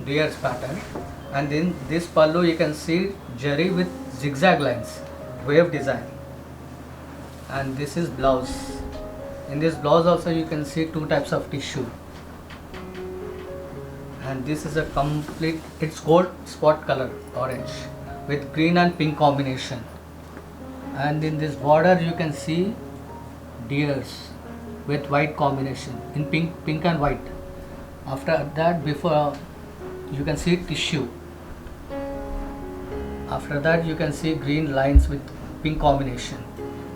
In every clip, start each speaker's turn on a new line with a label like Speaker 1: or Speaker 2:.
Speaker 1: deer's pattern, and in this pallu you can see jari with zigzag lines, wave design. And this is blouse. In this blouse also you can see two types of tissue. And this is a complete, it's gold spot color, orange, with green and pink combination. And in this border you can see deers with white combination in pink and white. After that, before you can see tissue. After that you can see green lines with pink combination.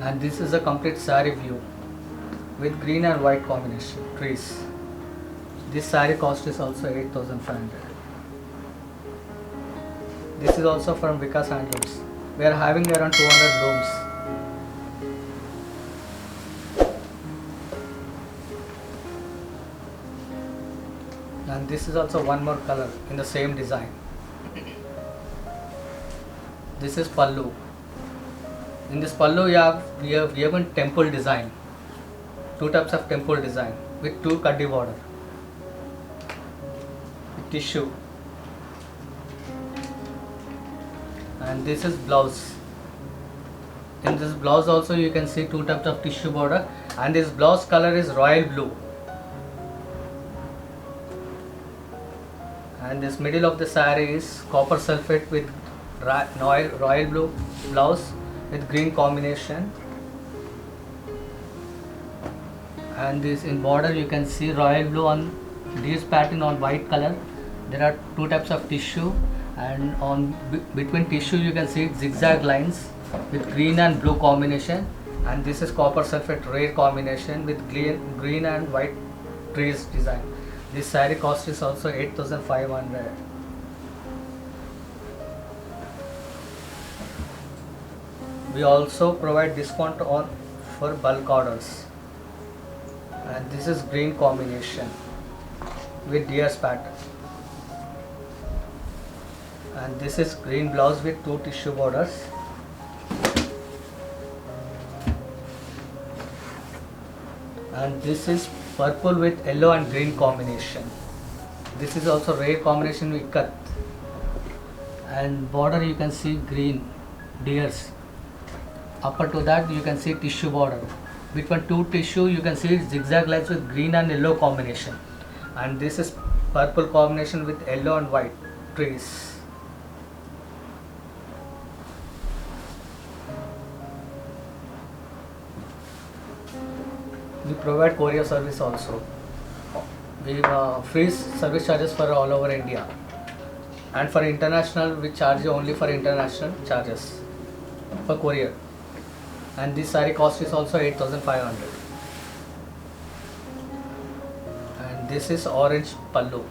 Speaker 1: And this is a complete saree view with green and white combination trees. This saree cost is also 8,500. This is also from Vikas Handlooms. We are having around 200 looms. And this is also one more color in the same design. This is pallu. In this pallu we have given temple design. Two types of temple design with two kaddi border. With tissue. And this is blouse. In this blouse also you can see two types of tissue border, and this blouse color is royal blue. And this middle of the saree is copper sulphate with royal blue blouse with green combination. And this in border you can see royal blue on this pattern on white color. There are two types of tissue, and on between tissue you can see zigzag lines with green and blue combination. And this is copper sulphate rare combination with green and white trees design. This saree cost is also 8,500. We also provide discount on for bulk orders. And this is green combination with deer's pattern. And this is green blouse with two tissue borders. And this is purple with yellow and green combination. This is also rare combination with cut. And border you can see green deers. Upper to that you can see tissue border. Between two tissue you can see zigzag lines with green and yellow combination. And this is purple combination with yellow and white trees. We provide courier service also. We free service charges for all over India. And for international we charge only for international charges for courier. And this saree cost is also 8,500. And this is orange pallu.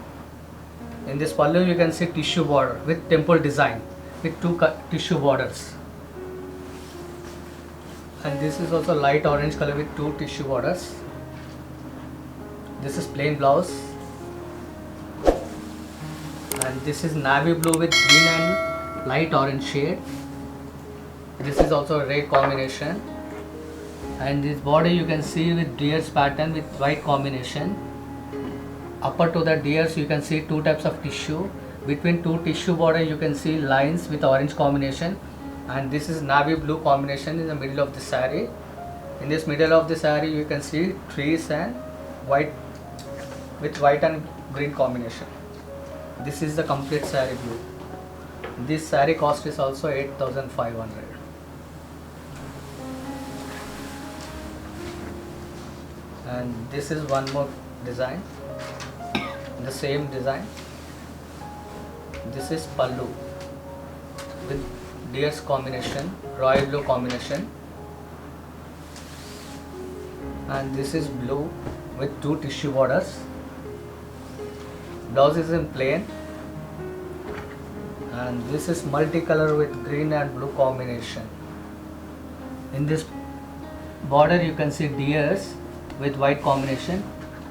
Speaker 1: In this pallu you can see tissue border with temple design with two tissue borders. And this is also light orange color with two tissue borders. This is plain blouse. And this is navy blue with green and light orange shade. This is also a red combination. And this body you can see with deer's pattern with white combination. Upper to the deers you can see two types of tissue. Between two tissue border you can see lines with orange combination. And this is navy blue combination in the middle of the saree. In this middle of the saree you can see trees and white with white and green combination. This is the complete saree view. This saree cost is also 8,500. And this is one more design, the same design. This is pallu with deer's combination, royal blue combination. And this is blue with two tissue borders. Blouse is in plain. And this is multicolor with green and blue combination. In this border you can see deers with white combination.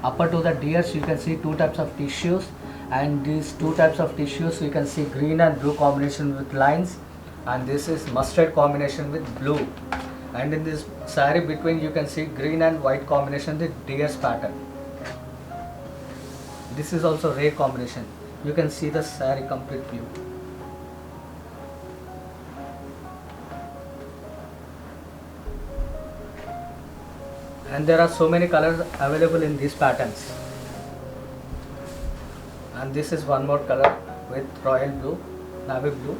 Speaker 1: Upper to the deers you can see two types of tissues, and these two types of tissues you can see green and blue combination with lines. And this is mustard combination with blue. And in this saree between you can see green and white combination with deer's pattern. This is also rare combination. you can see the saree complete view. And there are so many colors available in these patterns. And this is one more color with royal blue, navy blue.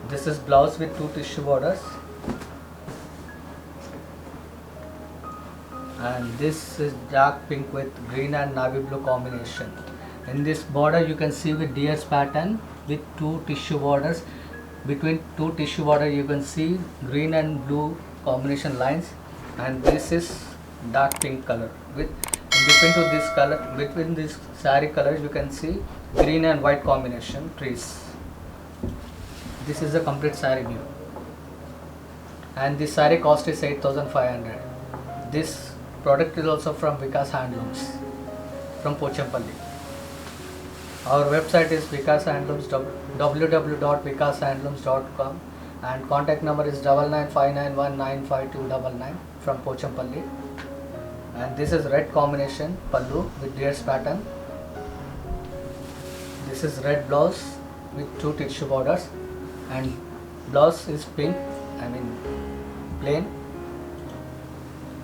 Speaker 1: This is blouse with 2 tissue borders. And this is dark pink with green and navy blue combination. In this border you can see with deers pattern with 2 tissue borders. Between 2 tissue border you can see green and blue combination lines, and this is dark pink color with between this saree colors you can see green and white combination trees. This is the complete saree view, and this saree cost is 8,500. This product is also from Vikas Handlooms from Pochampalli. Our website is Vikas Handlooms, www.vikashandlooms.com, and contact number is 9959195299 from Pochampalli. And this is red combination pallu with deers pattern. This is red blouse with 2 tissue borders, and blouse is pink, plain.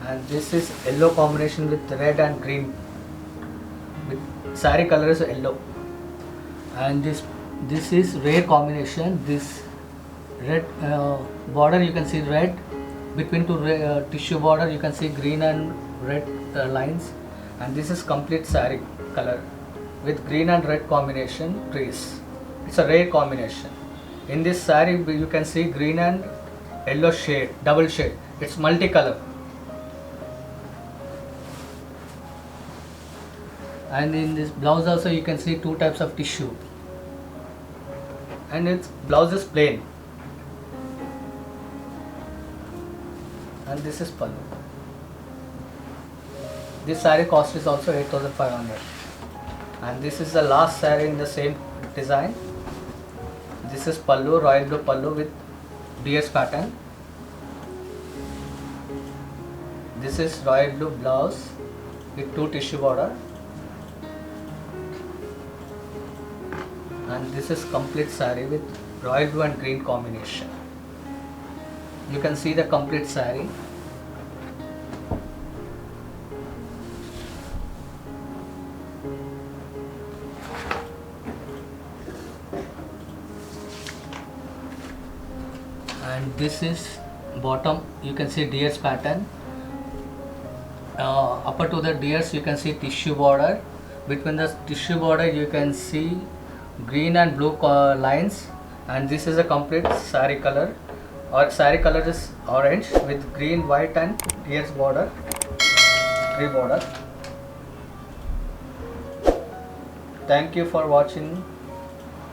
Speaker 1: And this is yellow combination with red and green. With saree color is yellow. And this is rare combination. This red border you can see red, between 2 tissue border you can see green and red lines, and this is complete saree color with green and red combination trees. It's a rare combination. In this saree you can see green and yellow shade, double shade. It's multicolor. And in this blouse also you can see 2 types of tissue, and its blouse is plain. And this is pallu. This saree cost is also 8,500. And this is the last saree in the same design. This is pallu, royal blue pallu with deers pattern. This is royal blue blouse with 2 tissue border. And this is complete saree with royal blue and green combination. You can see the complete saree. And this is bottom, you can see deers pattern. Upper to the deers you can see tissue border. Between the tissue border you can see green and blue lines, and this is a complete saree color. Our saree color is orange with green, white and deers border, tree border. Thank you for watching.